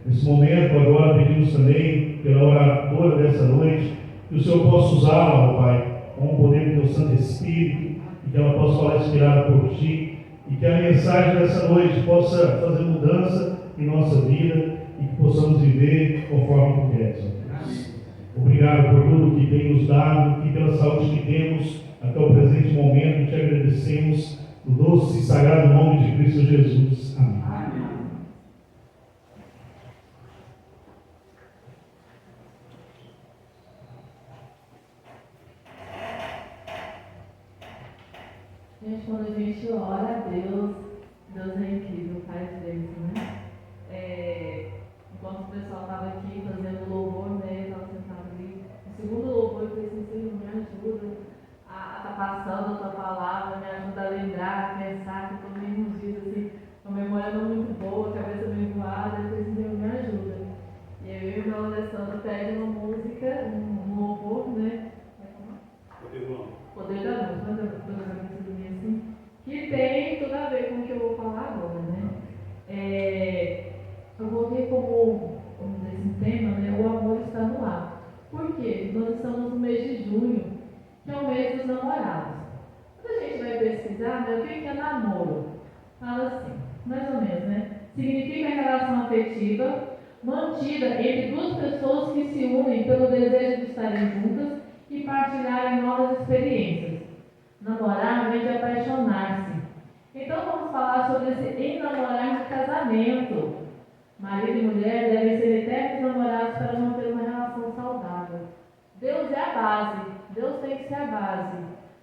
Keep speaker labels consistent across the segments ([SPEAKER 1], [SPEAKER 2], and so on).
[SPEAKER 1] Nesse momento, agora, pedimos também pela oradora dessa noite, que o Senhor possa usá-la, ó Pai, com o poder do Teu Santo Espírito, e que ela possa falar inspirada por Ti, e que a mensagem dessa noite possa fazer mudança em nossa vida, e que possamos viver conforme Tu queres, ó Deus. Obrigado por tudo que tem nos dado, e pela saúde que temos até o presente momento. Te agradecemos no doce e sagrado nome de Cristo Jesus. Amém.
[SPEAKER 2] Gente, quando a gente ora a Deus, Deus é incrível, faz bênção, né? Enquanto o pessoal estava aqui fazendo louvor, né? Eu estava sentado ali. O segundo louvor, eu falei assim: Senhor, me ajuda a estar passando a tua palavra, me ajuda a lembrar, a pensar, que eu estou meio uns dias assim, com a memória não muito boa, a cabeça meio voada. Eu falei assim: Senhor, me ajuda. E eu e o irmão Alessandro pede uma música, um louvor, né? Poder da Luz, assim, que tem tudo a ver com o que eu vou falar agora, né? Eu voltei como, vamos dizer assim, tema, né? O amor está no ar. Por quê? Nós estamos no mês de junho, que é o mês dos namorados. Quando a gente vai pesquisar, né, o que é namoro? Fala assim, mais ou menos, né? Significa relação afetiva mantida entre duas pessoas que se unem pelo desejo de estarem juntas e partilharem novas experiências. Namorar vem de apaixonar-se. Então vamos falar sobre esse enamorar no casamento. Marido e mulher devem ser eternos namorados para manter uma relação saudável. Deus é a base, Deus tem que ser a base.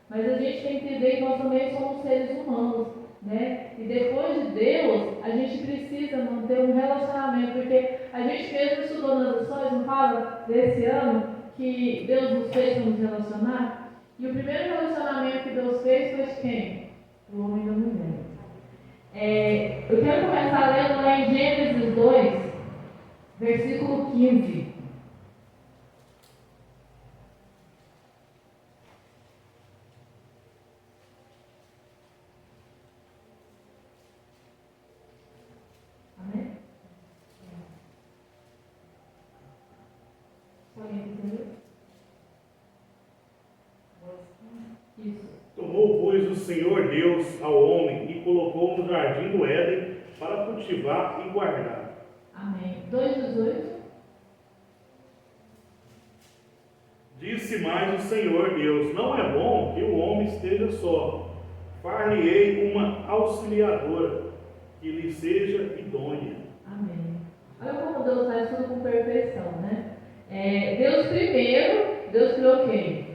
[SPEAKER 2] Mas a gente tem que entender que nós também somos seres humanos, né? E depois de Deus, a gente precisa manter um relacionamento, porque a gente mesmo estudou nas lições, não fala desse ano, que Deus nos fez para nos relacionar? E o primeiro relacionamento que Deus fez foi de quem? O homem e a mulher. Eu quero começar lendo lá em Gênesis 2, versículo 15. Amém? Alguém entendeu? Isso.
[SPEAKER 1] Tomou, pois, o Senhor Deus ao homem e colocou no jardim do Éden para cultivar e guardar.
[SPEAKER 2] Amém. 2:18.
[SPEAKER 1] Disse mais o Senhor Deus: não é bom que o homem esteja só. Far-lhe-ei uma auxiliadora que lhe seja idônea.
[SPEAKER 2] Amém. Olha como Deus faz tudo com perfeição, né? Deus criou quem?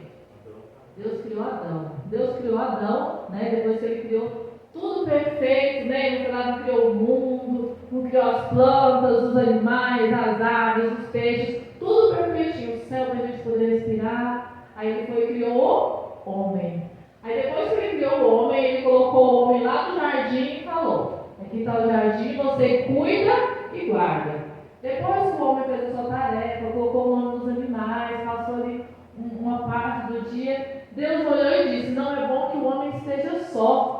[SPEAKER 2] Deus criou Adão. Deus criou Adão, né? Depois que ele criou tudo perfeito, né? Ele não criou o mundo, não criou as plantas, os animais, as aves, os peixes, tudo perfeitinho, o céu para a gente poder respirar. Aí ele foi e criou o homem. Aí depois que ele criou o homem, ele colocou o homem lá no jardim e falou: aqui está o jardim, você cuida e guarda. Depois que o homem fez a sua tarefa, colocou o nome dos animais, passou ali uma parte do dia, Deus olhou e disse: não é bom que o homem esteja só.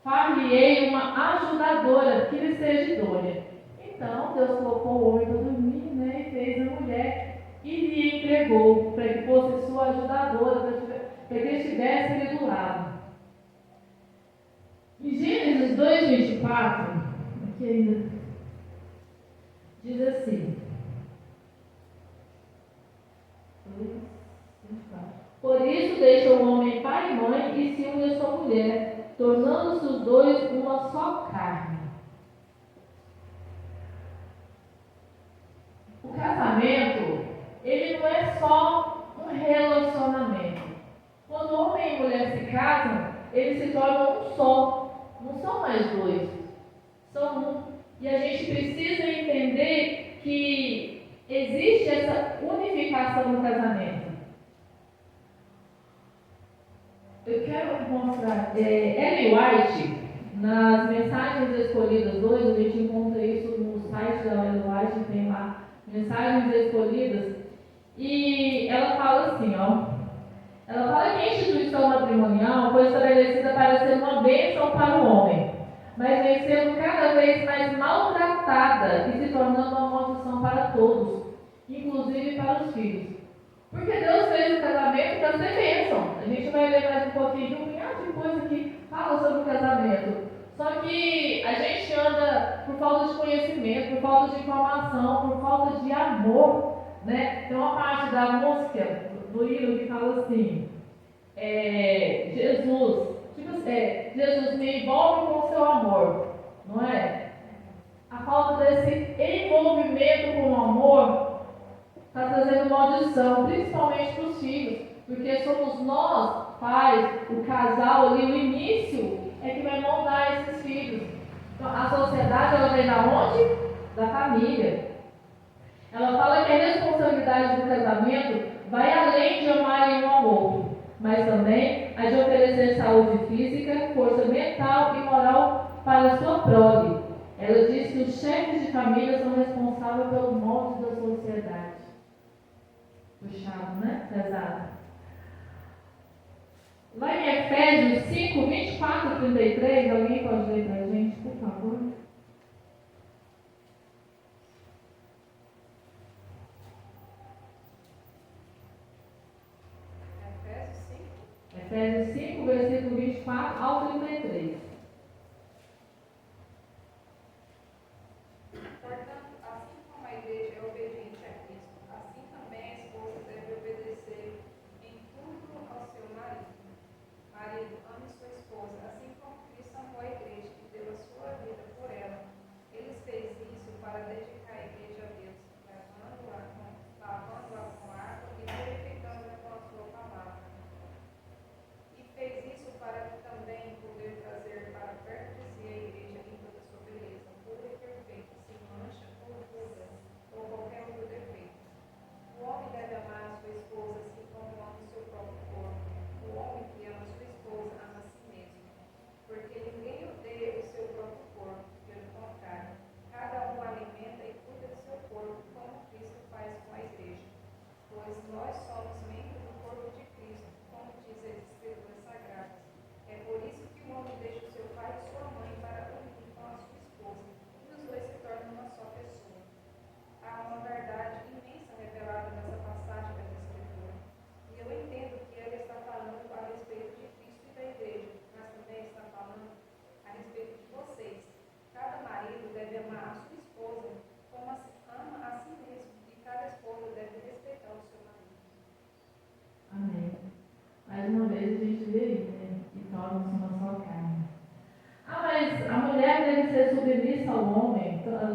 [SPEAKER 2] Far-lhe-ei uma ajudadora que lhe seja idônea. Então Deus colocou o homem para dormir, né, e fez a mulher e lhe entregou para que fosse sua ajudadora, para que estivesse ali do lado. Em Gênesis 2:24, aqui ainda diz assim: por isso deixa o homem pai e mãe e se une a sua mulher, tornando-se os dois uma só carne. O casamento, ele não é só um relacionamento. Quando homem e mulher se casam, eles se tornam um só. Não são mais dois, são um. E a gente precisa entender que existe essa unificação no casamento. Eu quero mostrar, Ellen White, nas Mensagens Escolhidas 2, a gente encontra isso no site da Ellen White, tem lá Mensagens Escolhidas, e ela fala assim, ela fala que a instituição matrimonial foi estabelecida para ser uma bênção para o homem, mas vem sendo cada vez mais maltratada e se tornando uma maldição todos, inclusive para os filhos. Porque Deus fez o casamento para ser bênção. A gente vai ler mais um pouquinho de coisa que fala sobre o casamento. Só que a gente anda por falta de conhecimento, por falta de informação, por falta de amor, né? Tem uma parte da música do hino que fala assim, Jesus me envolve com seu amor, não é? A falta desse envolvimento com o amor está trazendo maldição, principalmente para os filhos, porque somos nós, pais, o casal ali, o início é que vai moldar esses filhos. Então, a sociedade, ela vem da onde? Da família. Ela fala que a responsabilidade do casamento vai além de amarem um ao outro, mas também a de oferecer saúde física, força mental e moral para a sua prole. Ela diz que os chefes de família são responsáveis pelos moldes da sociedade. Puxado, né? Pesado. Lá em Efésios 5, 24 e 33, alguém pode ler para a gente, por favor? Efésios 5, versículo 24 ao 33.
[SPEAKER 3] Portanto, assim como a igreja é obediente a Cristo, assim também a esposa deve obedecer em tudo ao seu marido. Marido, ame sua esposa, assim como Cristo amou a igreja e deu a sua vida por ela. Ele fez isso para dedicar a igreja a Deus, lavando-a com água e purificando-a com a sua palavra. E fez isso para também poder trazer para perto de si a igreja em toda a sua beleza, pura e perfeita, sem mancha, ou ruga, ou qualquer outro defeito. O homem deve amar a sua esposa assim como ama o seu próprio corpo. O homem que ama a sua esposa ama a si mesmo. Porque ninguém odeia o seu próprio corpo, pelo contrário, cada um alimenta e cuida do seu corpo, como Cristo faz com a igreja. Pois nós somos membros do corpo de Cristo, como diz as Escrituras Sagradas. É por isso que o homem deixa o seu pai e sua mãe para unir com a sua esposa, e os dois se tornam uma só pessoa. Há uma verdade imensa revelada nessa passagem da Escritura. E eu entendo que ele está falando a respeito de Cristo e da igreja, mas também está falando a respeito de vocês. Cada marido deve amar a sua esposa como ama a si mesmo, e cada esposa deve respeitar o seu marido.
[SPEAKER 2] Amém. Mais uma vez a gente vê isso, né? Que torna-se uma só carne. Mas a mulher deve ser submissa ao homem.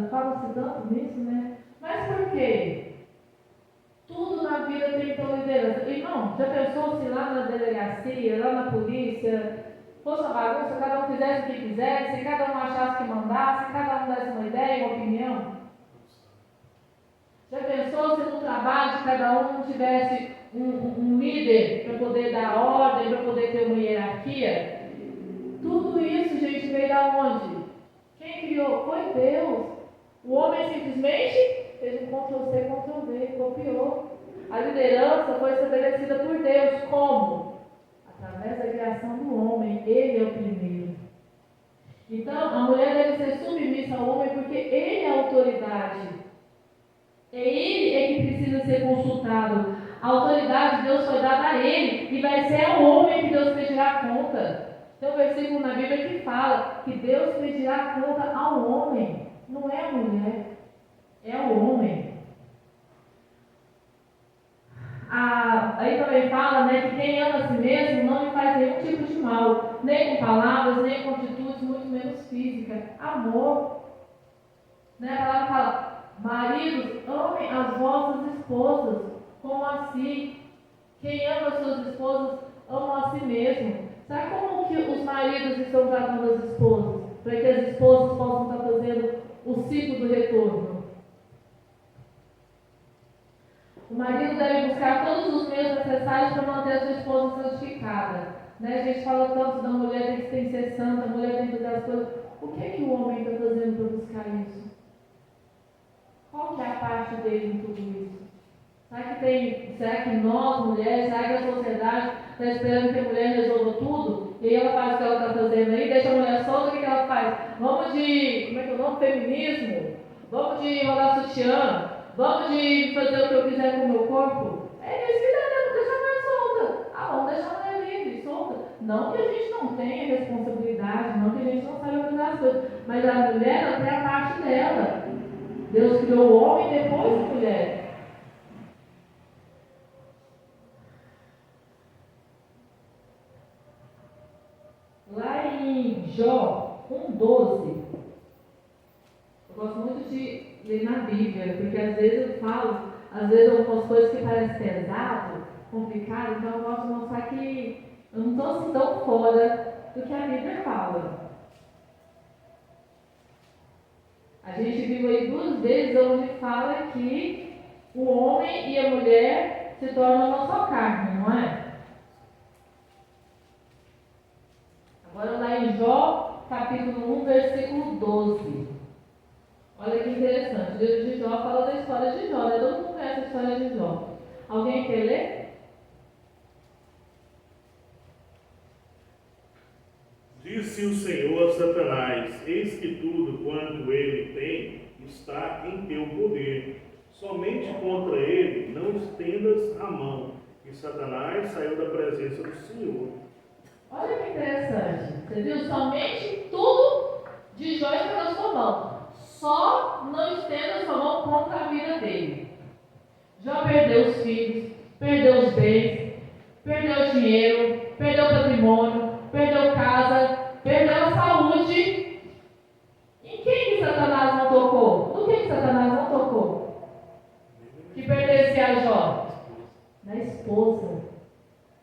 [SPEAKER 2] Fala-se tanto nisso, né? Mas por quê? Tudo na vida tem que ter liderança. Irmão, já pensou se lá na delegacia, lá na polícia, fosse uma bagunça, cada um fizesse o que quisesse, cada um achasse que mandasse, cada um desse uma ideia, uma opinião? Já pensou se no trabalho cada um tivesse um líder para poder dar ordem, para poder ter uma hierarquia? Tudo isso, gente, veio da onde? Quem criou? Foi Deus. O homem simplesmente fez um Ctrl-C, Ctrl-V, copiou. A liderança foi estabelecida por Deus. Como? Através da criação do homem. Ele é o primeiro. Então, a mulher deve ser submissa ao homem porque ele é a autoridade. Ele é que precisa ser consultado. A autoridade de Deus foi dada a ele e vai ser ao homem que Deus pedirá conta. Tem um versículo na Bíblia que fala que Deus pedirá conta ao homem, não é a mulher, é o homem. Aí também fala, né, que quem ama a si mesmo não lhe faz nenhum tipo de mal, nem com palavras, nem com atitudes, muito menos física. Amor. Né? A palavra fala, maridos, amem as vossas esposas como a si. Quem ama as suas esposas, ama a si mesmo. Sabe como que os maridos estão tratando as esposas? Para que as esposas possam estar fazendo o ciclo do retorno. O marido deve buscar todos os meios necessários para manter a sua esposa santificada. Né? A gente fala tanto da mulher que tem que ser santa, a mulher tem que fazer as coisas. O que é que o homem está fazendo para buscar isso? Qual que é a parte dele em tudo isso? Será que nós, mulheres, será que a sociedade está esperando que a mulher resolva tudo? E aí ela faz o que ela está fazendo aí, deixa a mulher solta, o que ela faz? Vamos de, como é que é o nome? Feminismo? Vamos de rodar sutiã? vamos de fazer o que eu quiser com o meu corpo? É isso que está dando, deixar mais solta. Ah, vamos deixar a mulher livre, solta. Não que a gente não tenha responsabilidade, não que a gente não saiba fazer as coisas, mas a mulher, ela tem a parte dela. Deus criou o homem e depois a mulher. Lá em Jó 1,12, eu gosto muito de ler na Bíblia, porque às vezes eu falo, às vezes algumas coisas que parecem pesado, complicado, então eu gosto de mostrar que eu não estou assim tão fora do que a Bíblia fala. A gente viu aí 2 vezes onde fala que o homem e a mulher se tornam uma só carne, não é? Agora lá em Jó, capítulo 1, versículo 12. Olha que interessante. O livro de Jó fala da história de Jó, né? Todo mundo conhece a história de Jó. Alguém quer ler?
[SPEAKER 1] Disse o Senhor a Satanás: eis que tudo quanto ele tem está em teu poder. Somente contra ele não estendas a mão. E Satanás saiu da presença do Senhor.
[SPEAKER 2] Olha que interessante. Você viu? Somente tudo de Jó está na sua mão. Só não estenda sua mão contra a vida dele. Jó perdeu os filhos, perdeu os bens, perdeu o dinheiro, perdeu o patrimônio, perdeu casa, perdeu a saúde. Em quem que Satanás não tocou? No que Satanás não tocou? Que pertencia a Jó? Na esposa.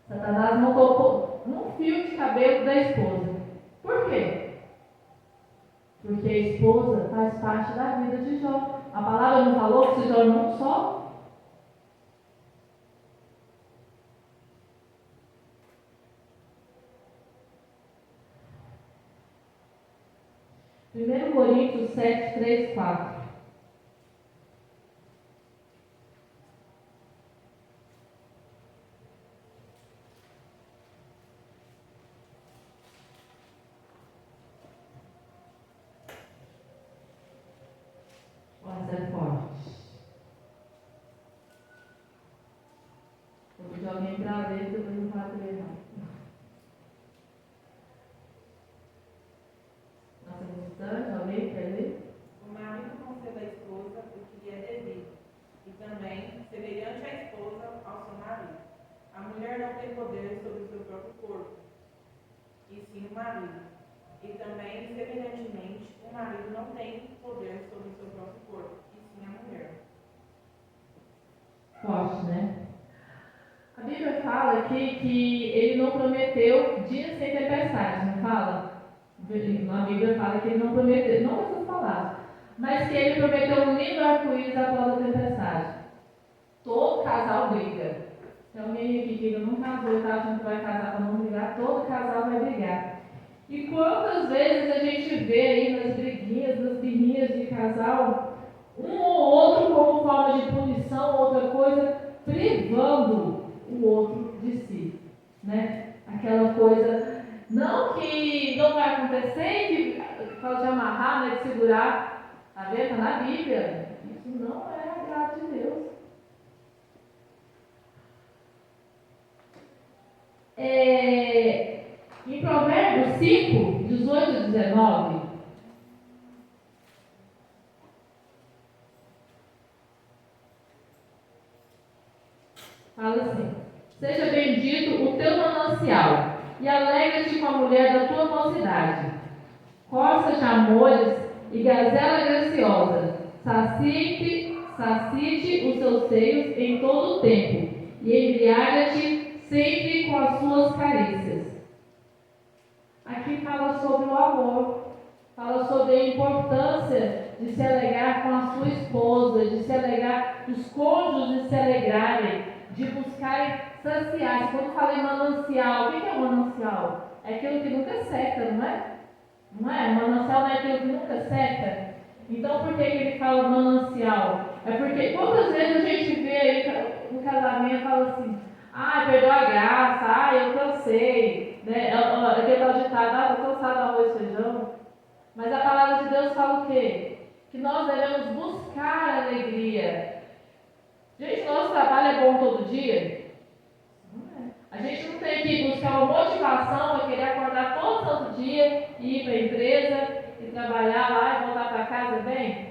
[SPEAKER 2] Satanás não tocou num fio de cabelo da esposa. Por quê? Porque a esposa faz parte da vida de Jó. A palavra não falou que se tornou um só? 1 Coríntios 7, 3, 4. Olha, é forte. Eu vou de alguém para ler, depois não vai ler, não. Nossa restante, alguém quer ler?
[SPEAKER 4] O marido conceda à esposa o que lhe é devido, e também, semelhante à esposa, ao seu marido. A mulher não tem poder sobre o seu próprio corpo, e sim o marido. E também, semelhantemente, o marido não tem poder sobre o seu próprio corpo, e sim a mulher.
[SPEAKER 2] Forte, né? A Bíblia fala aqui que ele não prometeu dia sem tempestade, não fala? A Bíblia fala que ele não prometeu, não essas palavras, mas que ele prometeu um lindo arco-íris após a tempestade. Todo casal briga. Tem alguém aqui que ainda não casou e está achando que vai casar para não brigar, todo casal vai brigar. E quantas vezes a gente vê aí nas briguinhas, nas birrinhas de casal, um ou outro como forma de punição, outra coisa, privando o outro de si, né? Aquela coisa, não que não vai acontecer, que fala de amarrar, né, de segurar, tá vendo? Tá na Bíblia. Isso não é a graça de Deus. Em Provérbios 5, 18 e 19, fala assim: seja bendito o teu manancial, e alegra-te com a mulher da tua mocidade. Corça de amores e gazela graciosa, sacie-te os seus seios em todo o tempo, e embriaga-te sempre com as suas carícias. Aqui fala sobre o amor, fala sobre a importância de se alegrar com a sua esposa, de se alegrar, dos cônjuges se alegrarem, de buscarem saciar. Quando fala em manancial, o que é manancial? É aquilo que nunca seca, não é? Não é? Manancial não é aquilo que nunca seca? Então por que ele fala manancial? É porque quantas vezes a gente vê aí no casamento e fala assim: perdeu a graça, eu cansei, né? Aquele tal ditado, estou cansado do arroz e feijão. Mas a palavra de Deus fala o quê? Que nós devemos buscar alegria, trabalho é bom todo dia? Não é. A gente não tem que buscar uma motivação para querer acordar todo santo dia e ir para a empresa e trabalhar lá e voltar para casa bem?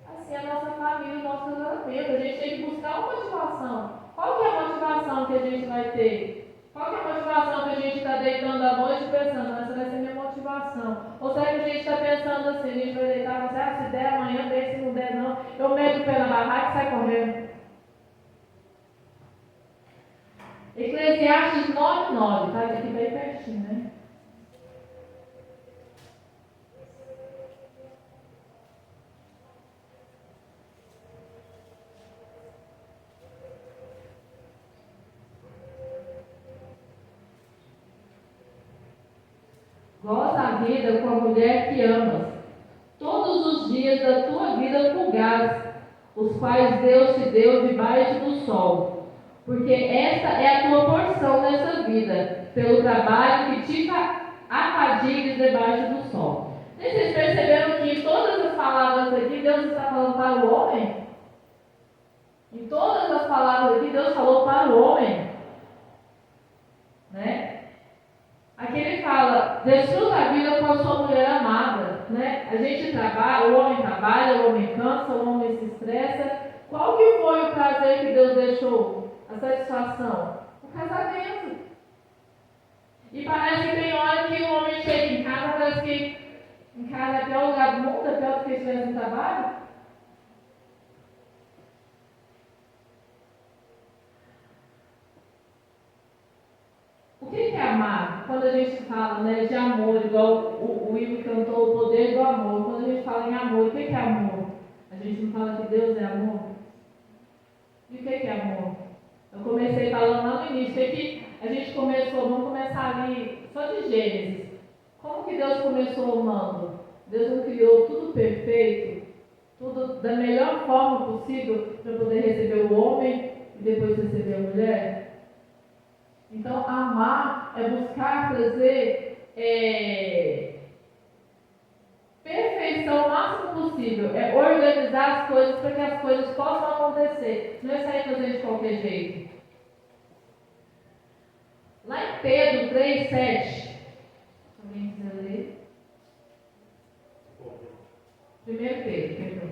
[SPEAKER 2] Assim é a nossa família, o nosso casamento. A gente tem que buscar uma motivação. Qual que é a motivação que a gente vai ter? Qual que é a motivação que a gente está deitando à noite pensando, essa vai ser minha motivação? Ou será que a gente está pensando assim, a gente vai deitar e pensar, se der amanhã, bem, se não der não, eu meto o pé na barraca e sai correndo. Eclesiastes 9:9, tá aqui bem pertinho, né? Goza a vida com a mulher que amas, todos os dias da tua vida fugaz, os quais Deus te deu debaixo do sol, porque esta é a tua porção nessa vida, pelo trabalho que te afadigues debaixo do sol. E vocês perceberam que em todas as palavras aqui, Deus está falando para o homem? Em todas as palavras aqui, Deus falou para o homem. Né? Aqui ele fala, desfruta a vida com a sua mulher amada, né? A gente trabalha, o homem cansa, o homem se estressa. Qual que foi o prazer que Deus deixou? A satisfação? O casamento. E parece que tem hora que o homem chega em casa, parece que em casa é o pior lugar do mundo, é pior do que estivesse no trabalho. O que é amar? Quando a gente fala, né, de amor, igual o Will cantou o poder do amor. Quando a gente fala em amor, o que é amor? A gente não fala que Deus é amor? E o que é amor? Eu comecei falando lá no início, que a gente começou, vamos começar ali só de Gênesis. Como que Deus começou amando? Deus não criou tudo perfeito, tudo da melhor forma possível para poder receber o homem e depois receber a mulher? Então, amar é buscar trazer perfeição o máximo possível. É organizar as coisas para que as coisas possam acontecer. Não é sair fazendo de qualquer jeito. Lá em Pedro 3:7, alguém quiser ler? 1 Pedro, perdão.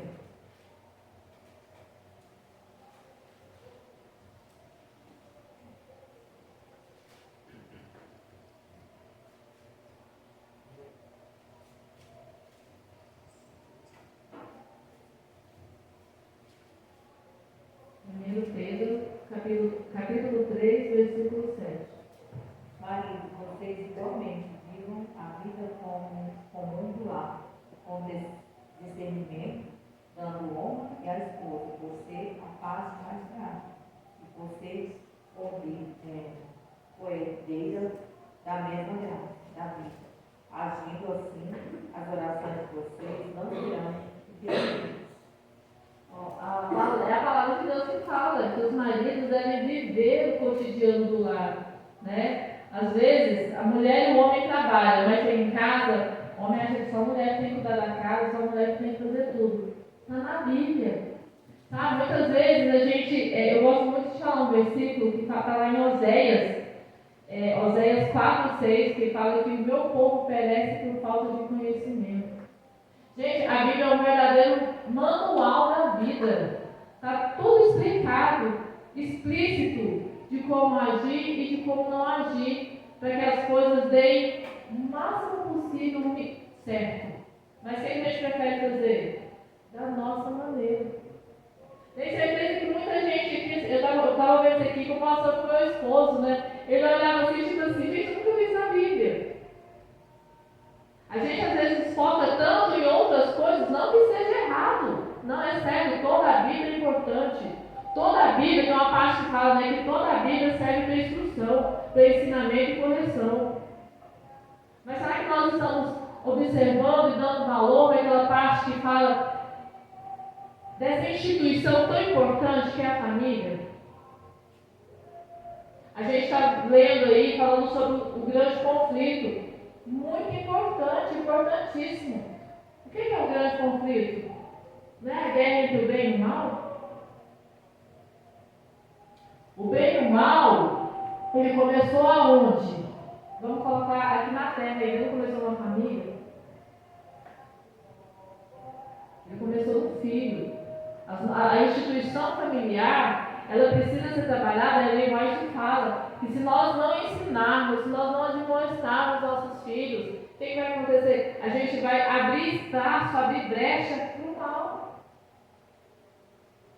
[SPEAKER 2] Capítulo 3, versículo 7.
[SPEAKER 5] Marido, vocês igualmente vivam a vida com muito lar, com discernimento, dando honra e à esposa, por ser a paz mais grave, e por ser coerdeira da mesma graça, da vida. Agindo assim, as orações de vocês não serão interrompidas.
[SPEAKER 2] É a palavra de Deus que fala que os maridos devem viver o cotidiano do lar, né? Às vezes, a mulher e o homem trabalham, mas em casa, o homem acha que só a mulher tem que cuidar da casa, só a mulher tem que fazer tudo. Está na Bíblia. Tá? Muitas vezes a gente, eu gosto muito de falar um versículo que está lá em Oséias, Oséias 4:6, que fala que o meu povo perece por falta de conhecimento. Gente, a Bíblia é um verdadeiro manual da vida. Está tudo explicado, explícito, de como agir e de como não agir, para que as coisas deem o máximo possível certo. Mas o que a gente prefere fazer? Da nossa maneira. Tenho certeza que muita gente, eu estava vendo isso aqui, conversando com meu esposo, né? Ele olhava assim, tipo assim, gente, eu nunca vi isso na Bíblia. A gente às vezes foca tanto em outras coisas, não que seja errado. Não, é sério, toda a Bíblia é importante. Toda a Bíblia tem uma parte que fala, né, que toda a Bíblia serve para instrução, para ensinamento e correção. Mas será que nós estamos observando e dando valor para aquela parte que fala dessa instituição tão importante que é a família? A gente está lendo aí, falando sobre o grande conflito. Muito importante, importantíssimo. O que é o grande conflito? Não é a guerra entre o bem e o mal? O bem e o mal, ele começou aonde? Vamos colocar aqui na terra, ele não começou numa família. Ele começou no filho. A instituição familiar, ela precisa ser trabalhada, a linguagem que fala. Que se nós não ensinarmos, se nós não admoestarmos nossos filhos, o que vai acontecer? A gente vai abrir espaço, abrir brecha para o mal.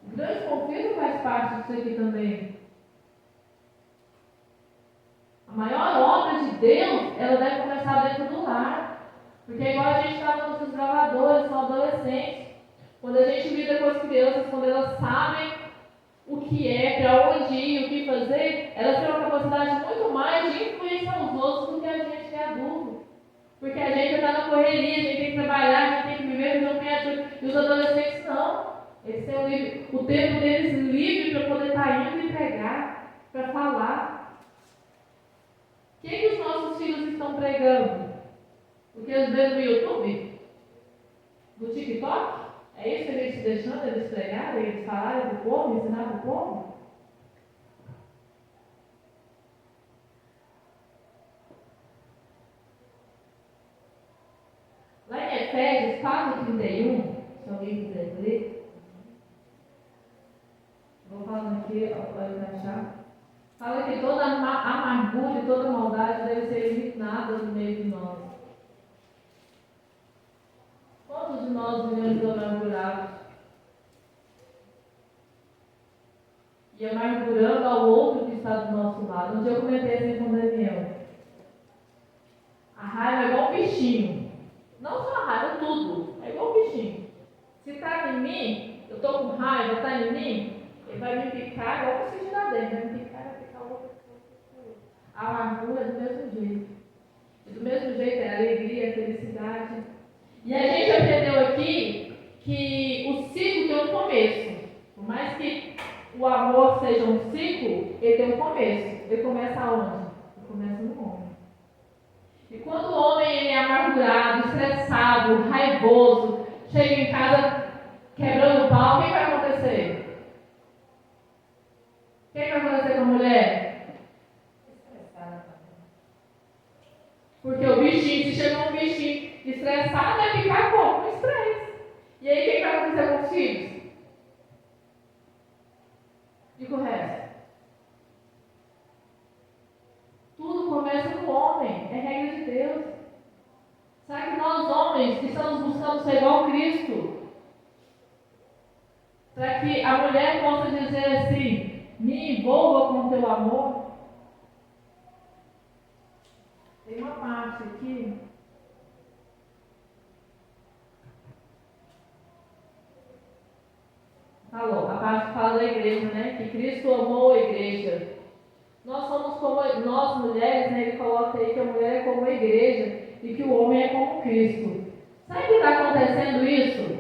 [SPEAKER 2] O grande conflito faz parte disso aqui também. A maior obra de Deus, ela deve começar dentro do lar. Porque é igual a gente estava nos desbravadores, são adolescentes. Quando a gente lida com as crianças, quando elas sabem o que é, para onde ir, o que fazer, elas têm uma capacidade muito mais de influenciar os outros do que a gente que é adulto. Porque a gente está na correria, a gente tem que trabalhar, a gente tem que viver, não tem ajuda. E os adolescentes não. Eles têm o tempo deles livre para poder estar indo e pregar, para falar. O que os nossos filhos estão pregando? O que eles veem no YouTube? No TikTok? É isso que a gente está deixando eles pregarem, eles falarem do povo, ensinar para o povo? Lá em Efésios 4:31, se alguém quiser ler, vou falando aqui, para encaixar. Fala que toda amargura e toda maldade deve ser eliminada no meio de nós. Quantos de nós vivemos amargurados? E amargurando ao outro que está do nosso lado. Um dia eu comentei assim com o Daniel. A raiva é igual um bichinho. Não só a raiva, tudo. É igual um bichinho. Se está em mim, eu estou com raiva, está em mim, ele vai me picar igual você tirar dentro. Vai me picar, vai picar o outro. A amargura é do mesmo jeito. E do mesmo jeito é a alegria, a felicidade. E a gente aprendeu aqui que o ciclo tem um começo. Por mais que o amor seja um ciclo, ele tem um começo. Ele começa aonde? Ele começa no homem. E quando o homem ele é amargurado, estressado, raivoso, chega em casa quebrando o pau, o que vai acontecer? O que vai acontecer com a mulher?
[SPEAKER 5] Estressada também.
[SPEAKER 2] Porque o bichinho, se chega um bichinho estressado, vai ficar como? Com estresse. E aí o que vai acontecer com os filhos? E com o resto? Tudo começa no homem, é regra de Deus. Sabe que nós homens estamos buscando ser igual a Cristo? Para que a mulher possa dizer assim, me envolva com teu amor. Tem uma parte aqui. Falou, a parte que fala da igreja, né? Que Cristo amou a igreja. Nós somos como, nós mulheres, né? Ele coloca aí que a mulher é como a igreja e que o homem é como Cristo. Sabe o que está acontecendo isso?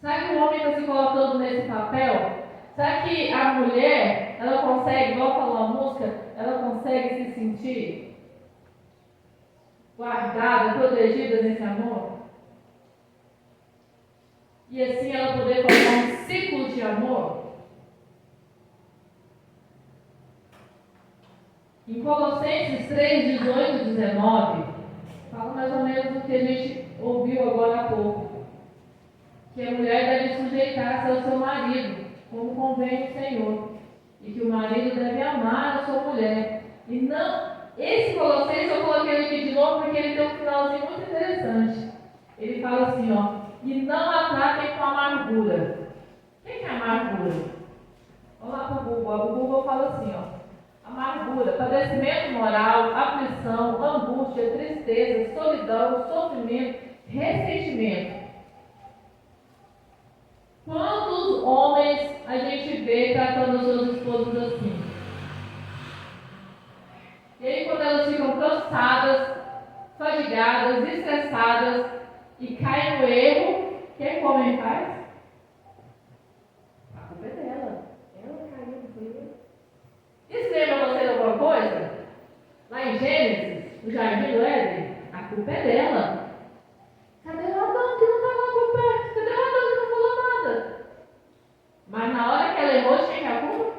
[SPEAKER 2] Sabe que o homem está se colocando nesse papel? Sabe que a mulher, ela consegue, igual falou a música, ela consegue se sentir guardada, protegida nesse amor? E assim ela poder formar um ciclo de amor? Em Colossenses 3, 18 e 19, fala mais ou menos do que a gente ouviu agora há pouco. Que a mulher deve sujeitar-se ao seu marido, como convém o Senhor. E que o marido deve amar a sua mulher. E não, esse Colossenses eu coloquei ele aqui de novo porque ele tem um finalzinho muito interessante. Ele fala assim, ó, e não a tratem com amargura. O que é amargura? Vamos lá para o Google. O Google fala assim, ó. Amargura, padecimento moral, aflição, angústia, tristeza, solidão, sofrimento, ressentimento. Quantos homens a gente vê tratando as suas esposas assim? E aí quando elas ficam cansadas, fadigadas, estressadas e caem no erro, o que o homem faz? A culpa é dela. Ela caiu no erro. Isso lembra você de alguma coisa? Lá em Gênesis, no Jardim do Éden, a culpa é dela. Cadê o Adão que não estava por perto? Cadê o Adão que não falou nada? Mas na hora que ela errou, tinha que a culpa?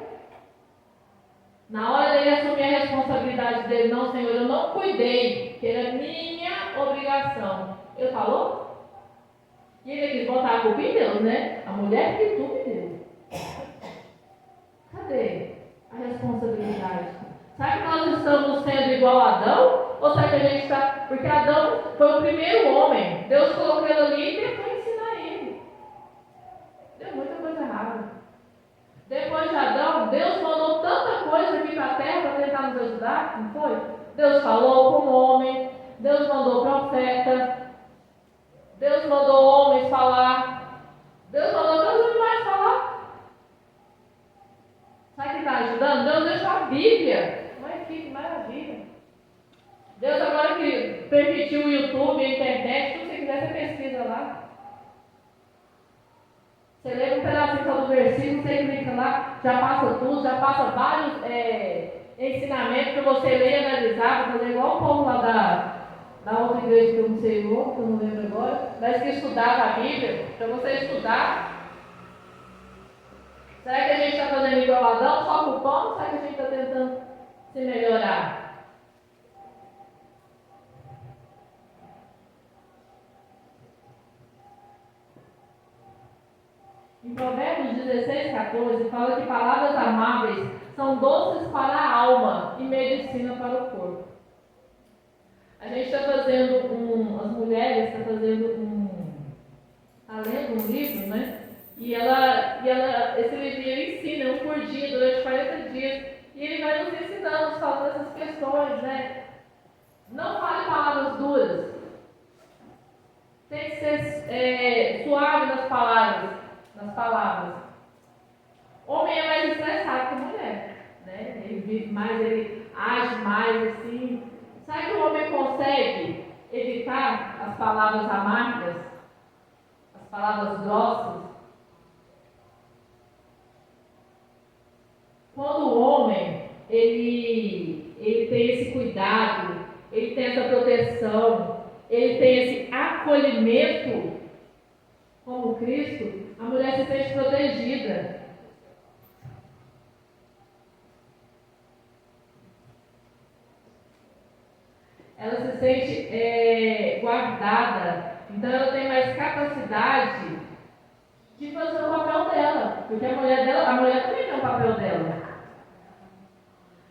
[SPEAKER 2] Na hora dele assumir a responsabilidade dele, não, Senhor, eu não cuidei, que era minha obrigação. Ele falou? E ele quis botar a culpa em Deus, né? A mulher que tu me deu. Cadê a responsabilidade? Será que nós estamos sendo igual a Adão? Ou será que a gente está... Porque Adão foi o primeiro homem. Deus colocou ele ali e tentou ensinar ele. Deu muita coisa errada. Depois de Adão, Deus mandou tanta coisa aqui para a terra para tentar nos ajudar, não foi? Deus falou com o homem, Deus mandou profeta, Deus mandou homens falar, Deus mandou todos os animais falar. Sabe o que está ajudando? Deus deixou a Bíblia. Mas que maravilha. Deus agora que permitiu o YouTube, a internet, tudo que você quiser, você pesquisa lá. Você lê um pedacinho só do versículo, você clica lá, já passa tudo, já passa vários ensinamentos para você ler e analisar, para fazer igual o povo lá da outra igreja que eu não sei o nome, que eu não lembro agora, mas que estudava a Bíblia, para você estudar. Será que a gente está fazendo igual a Adão, só culpando, ou será que a gente está tentando se melhorar? Em Provérbios 16, 14, fala que palavras amáveis são doces para a alma e medicina para o corpo. A gente está fazendo as mulheres estão fazendo está lendo um livro, né? E esse livro ele ensina um por dia, durante 40 dias, e ele vai nos ensinando, falando essas questões, né? Não fale palavras duras. Tem que ser suave nas palavras. Homem é mais estressado que mulher, né? Ele vive mais, ele age mais assim. Sabe que o homem consegue evitar as palavras amargas, as palavras grossas? Quando o homem ele tem esse cuidado, ele tem essa proteção, ele tem esse acolhimento como Cristo, a mulher se sente protegida. Ela se sente guardada. Então ela tem mais capacidade de fazer o papel dela. Porque a mulher também tem o papel dela.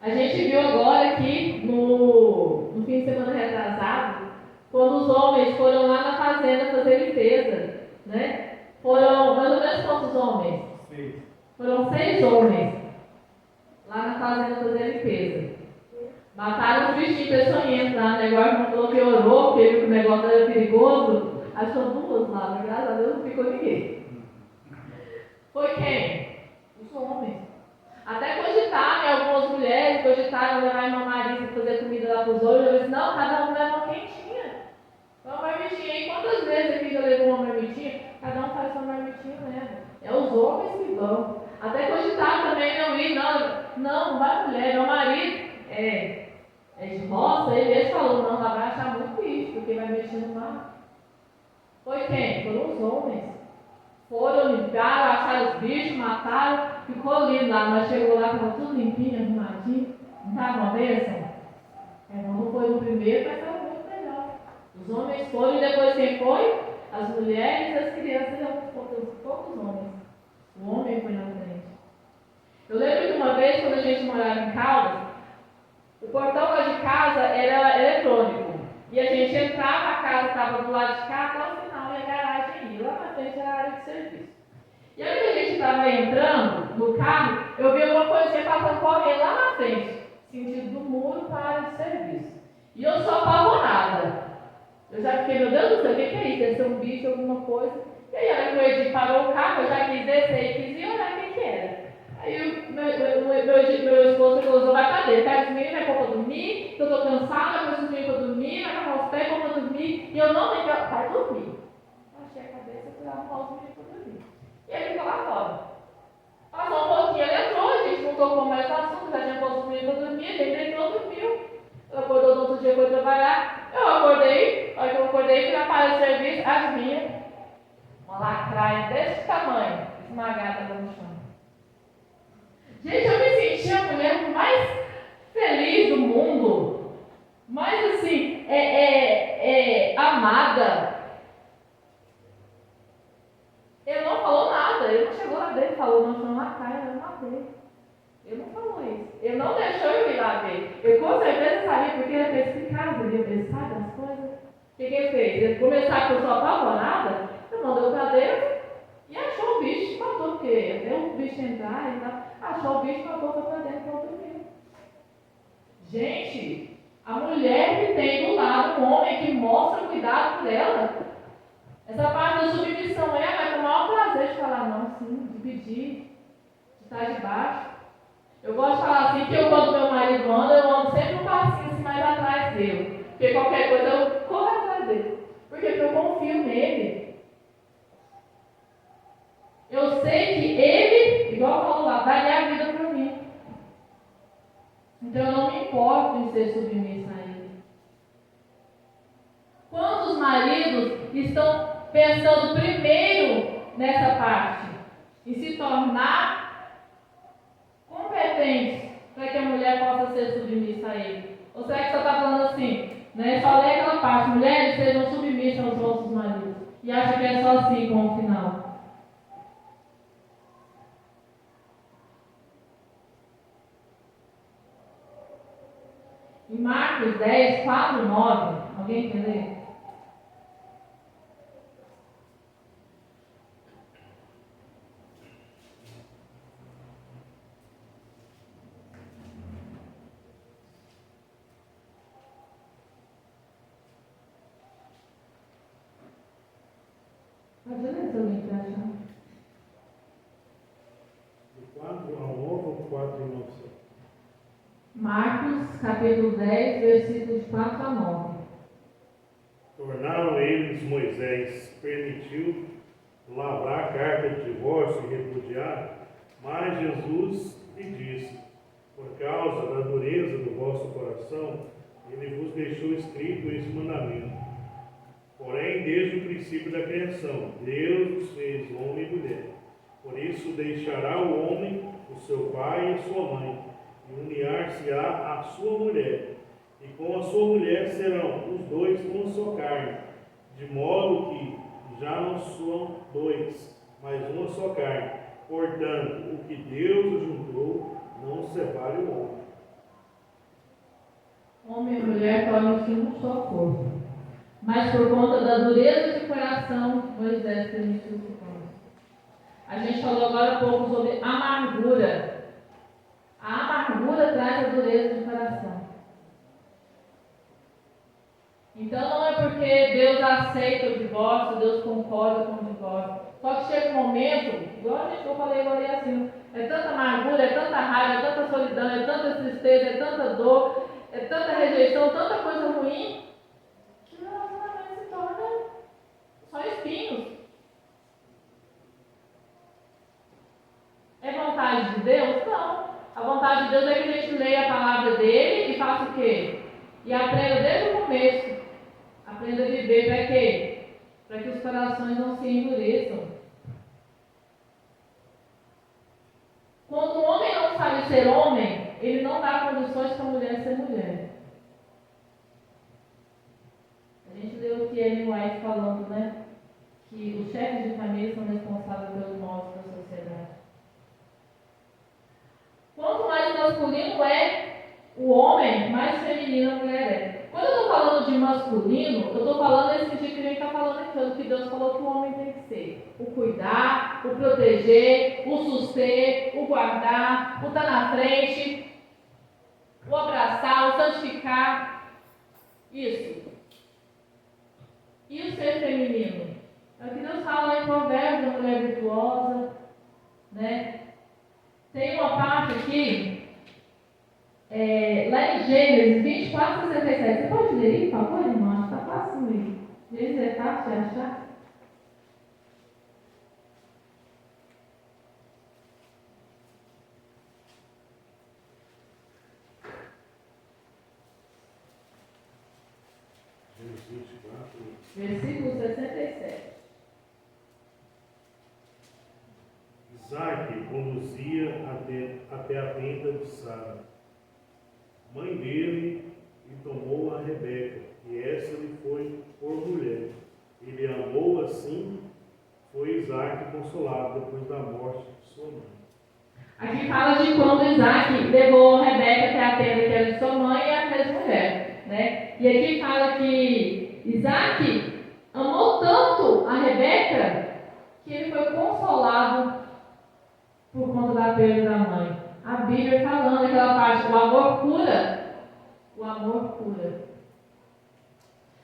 [SPEAKER 2] A gente viu agora aqui no fim de semana retrasado, quando os homens foram lá na fazenda fazer limpeza, né? Foram mais ou menos quantos homens? 6. Foram 6 homens lá na fazenda fazer limpeza. Mataram os bichinhos peçonhentos lá, né? Igual a irmã falou que orou, porque viu que o negócio era perigoso. Achou 2 lá, mas graças a Deus não ficou ninguém. Foi quem? Os homens. Até cogitaram, né? Algumas mulheres cogitaram levar a irmã Marisa para fazer comida lá para os homens. Eu disse, não, cada um leva uma quentinha. Uma marmitinha. E quantas vezes aqui já levou uma marmitinha? Cada um faz sua marmitinha, leva. É os homens que vão. Até cogitaram também não ir, não vai mulher. Meu marido é de roça, ele falou, não, ela vai achar muito bicho, porque vai mexer no mar. Foi quem? Foram os homens. Foram, limparam, acharam os bichos, mataram, ficou lindo lá, mas chegou lá, estava tudo limpinho, arrumadinho. Não estava uma bênção? Não foi no primeiro, mas estava muito melhor. Os homens foram e depois quem foi? As mulheres e as crianças, poucos homens. O homem foi na frente. Eu lembro que uma vez, quando a gente morava em Caldas, o portão lá de casa era eletrônico. E a gente entrava, a casa estava do lado de cá, até o final, e a garagem ia. Lá na frente era a área de serviço. E aí, quando a gente estava entrando no carro, eu vi alguma coisinha passando correndo lá na frente, sentido do muro para a área de serviço. E eu sou apavorada. Eu já fiquei, meu Deus do céu, o que é isso? Deve ser um bicho, alguma coisa. E aí, a hora que o Edi parou o carro, eu já quis descer e quis ir olhar o que era. Aí meu esposo falou, vai pra dentro, pega os meninos, vai pôr pra dormir, que eu tô cansada, põe os meninos pra dormir, vai arrumar os pés, pôr pra dormir, e eu não tenho que vai dormir. Eu achei a cabeça e fui arrumar os meninos pra dormir. E ele ficou lá fora. Passou um pouquinho, ele entrou, a gente não tocou mais no assunto, já tinha posto os meninos pra dormir, ele entrou, dormiu. Ele acordou no outro dia, foi trabalhar, eu acordei, a hora que eu acordei, fui na parada de serviço, adivinha? Uma lacraia desse tamanho, esmagada no chão. Gente, eu me senti a mulher mais no chão na cara, eu matei. Ele não falou isso. Ele não deixou eu ir lá ver. Eu com certeza sabia, porque ele fez explicar, ele sabe as coisas. O que ele fez? Ele começou a pessoa apavorada, ele mandou para Deus e achou o bicho e matou, porque até o bicho entrar e tal. Achou o bicho e matou, foi para dentro e voltou dormir. Gente, a mulher que tem do lado um homem que mostra cuidado por ela. Essa parte da submissão é com o maior prazer de falar não, sim, de pedir, de estar debaixo. Eu gosto de falar assim, que eu, quando meu marido anda, eu ando sempre um passinho assim mais atrás dele. Porque qualquer coisa eu corro atrás dele. Porque eu confio nele. Eu sei que ele, igual falou lá, daria a vida por mim. Então eu não me importo em ser submissa a ele. Quantos maridos estão pensando primeiro nessa parte? Em se tornar competentes para que a mulher possa ser submissa a ele? Ou será que você está falando assim, né? Só lê aquela parte, mulheres sejam submissas aos vossos maridos. E acha que é só assim com o final. Em Marcos 10, 4, 9, alguém quer ler? Pode ler se alguém quer achar.
[SPEAKER 1] Do 4 ao 9 ou 4 ao 9?
[SPEAKER 2] Marcos, capítulo 10, versículos 4 a 9.
[SPEAKER 1] Tornaram eles, Moisés permitiu lavrar a carta de divórcio e repudiar, mas Jesus lhe disse: por causa da dureza do vosso coração, ele vos deixou escrito esse mandamento. Porém, desde o princípio da criação, Deus os fez homem e mulher. Por isso deixará o homem o seu pai e a sua mãe, e unir-se-á à sua mulher, e com a sua mulher serão os dois uma só carne, de modo que já não são dois, mas uma só carne. Portanto, o que Deus juntou, não separe o homem.
[SPEAKER 2] Homem e mulher tornam-se um só corpo. Mas por conta da dureza de coração, Moisés permitiu o divórcio. A gente falou agora um pouco sobre amargura. A amargura traz a dureza de coração. Então não é porque Deus aceita o divórcio, Deus concorda com o divórcio. Só que chega um momento, igual a gente que eu falei agora assim, é tanta amargura, é tanta raiva, é tanta solidão, é tanta tristeza, é tanta dor, é tanta rejeição, tanta coisa ruim, que o relacionamento se torna só espinhos. É vontade de Deus? Não. A vontade de Deus é que a gente leia a palavra dele e faça o quê? E aprenda desde o começo. Aprenda a viver para quê? Para que os corações não se endureçam. Quando o homem não sabe ser homem, ele não dá condições para a mulher ser mulher. A gente leu o que Ellen White falando, né? Que os chefes de família são responsáveis pelos modos da sociedade. Quanto mais masculino é o homem, mais feminina a mulher é. Quando eu estou falando de masculino, eu estou falando nesse sentido que a gente está falando aqui, que Deus falou que o homem tem que ser. O cuidar, o proteger, o suster, o guardar, o estar na frente, o abraçar, o santificar. Isso. E o ser feminino? É o que Deus fala lá em Provérbios, da mulher virtuosa, né? Tem uma parte aqui, lá em Gênesis 24, 67. Você pode ler aí, por favor, irmão? Acho que está fácil aí. Gênesis é fácil de achar. Versículo 67.
[SPEAKER 1] Isaac conduzia até a tenda de Sara, mãe dele, e tomou a Rebeca, e essa lhe foi por mulher. Ele amou assim, foi Isaac consolado depois da morte de sua mãe.
[SPEAKER 2] Aqui fala de quando Isaac levou Rebeca até a tenda que era de sua mãe e a fez mulher, né? E aqui fala que Isaac amou tanto a Rebeca que ele foi consolado por conta da perda da mãe. A Bíblia falando aquela parte, o amor cura. O amor cura.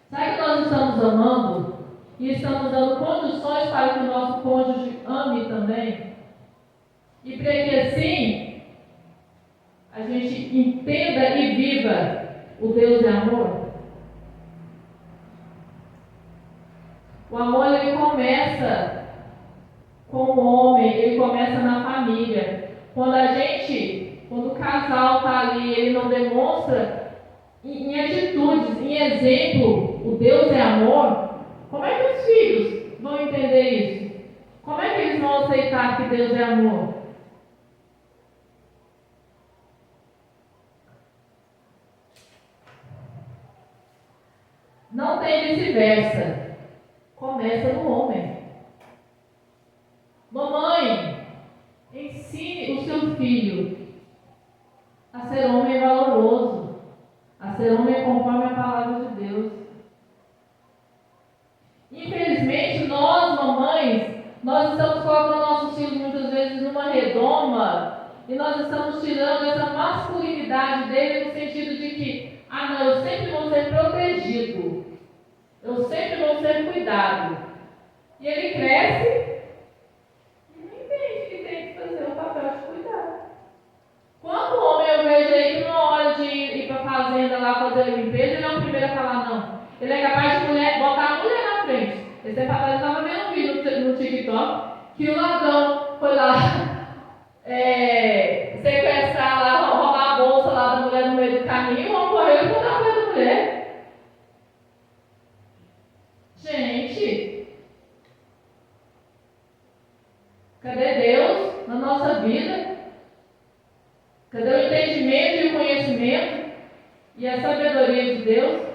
[SPEAKER 2] Sabe que nós estamos amando e estamos dando condições para que o nosso cônjuge ame também? E para que assim a gente entenda e viva o Deus de amor? O amor ele começa com o homem, ele começa na família. Quando o casal está ali, ele não demonstra em atitudes, em exemplo, o Deus é amor, como é que os filhos vão entender isso? Como é que eles vão aceitar que Deus é amor? Não tem vice-versa. Começa no homem. Mamãe, ensine o seu filho a ser homem valoroso, a ser homem conforme a palavra de Deus. Infelizmente, nós, mamães, nós estamos colocando nossos filhos muitas vezes numa redoma e nós estamos tirando essa masculinidade dele no sentido de que, não, eu sempre vou ser protegido, eu sempre vou ser cuidado. E ele cresce e não entende que tem que fazer o papel de cuidar. Quando o homem eu vejo aí que na hora de ir para a fazenda lá fazer a limpeza, ele é o primeiro a falar não. Ele é capaz de botar a mulher na frente. Esse rapaz estava vendo um vídeo no TikTok que o ladrão foi lá sequestrar lá, roubar a bolsa lá da mulher no meio do caminho, o homem correu e botou a coisa da mulher. Gente, cadê Deus na nossa vida? Cadê o entendimento e o conhecimento e a sabedoria de Deus?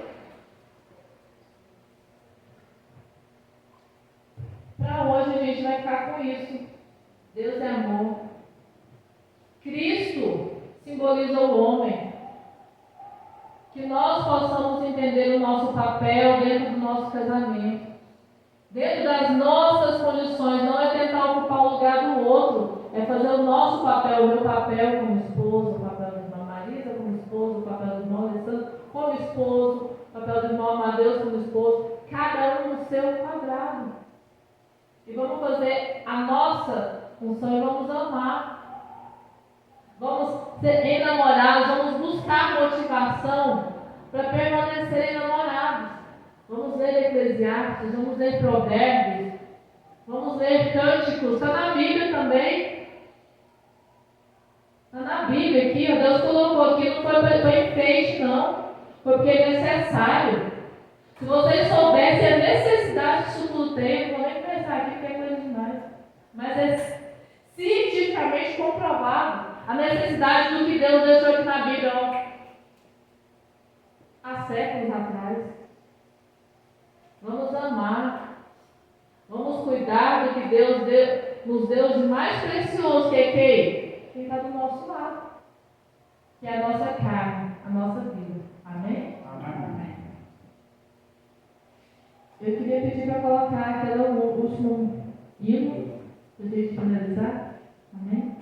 [SPEAKER 2] Para hoje a gente vai ficar com isso. Deus é amor. Cristo simboliza o homem. Que nós possamos entender o nosso papel dentro do nosso casamento. Dentro das nossas condições, não é tentar ocupar o lugar do outro, é fazer o nosso papel, o meu papel como esposo, o papel da irmã Marisa como esposo, o papel do irmão Alessandro como esposo, o papel do irmão Amadeus como esposo, cada um no seu quadrado. E vamos fazer a nossa função e vamos amar. Vamos ser enamorados, vamos buscar motivação para permanecer enamorados. Vamos ler Eclesiastes, vamos ler Provérbios, vamos ler Cânticos, está na Bíblia também. Está na Bíblia aqui, Deus colocou aqui, não foi enfeite não, foi porque é necessário. Se vocês soubessem a necessidade que isso tudo tem, eu não vou nem pensar aqui porque é coisa demais. Mas é cientificamente comprovado a necessidade do que Deus deixou aqui na Bíblia, há séculos atrás. Vamos amar, vamos cuidar do que Deus nos deu de mais precioso, que é quem está do nosso lado, que é a nossa carne, a nossa vida. Amém?
[SPEAKER 6] Amém.
[SPEAKER 2] Eu queria pedir para colocar aquele último hino, para a gente finalizar. Amém?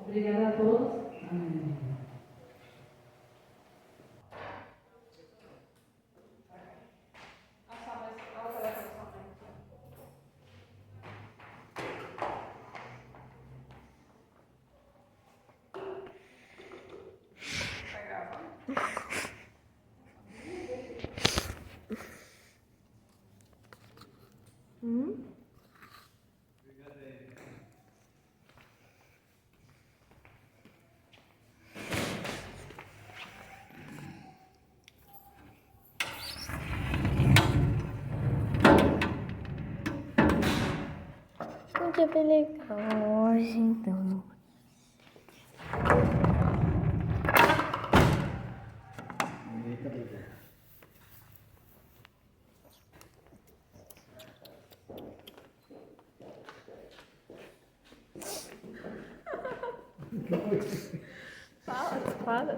[SPEAKER 2] Obrigada a todos.
[SPEAKER 6] Amém.
[SPEAKER 7] Um dia bem legal hoje, então.
[SPEAKER 2] Fala.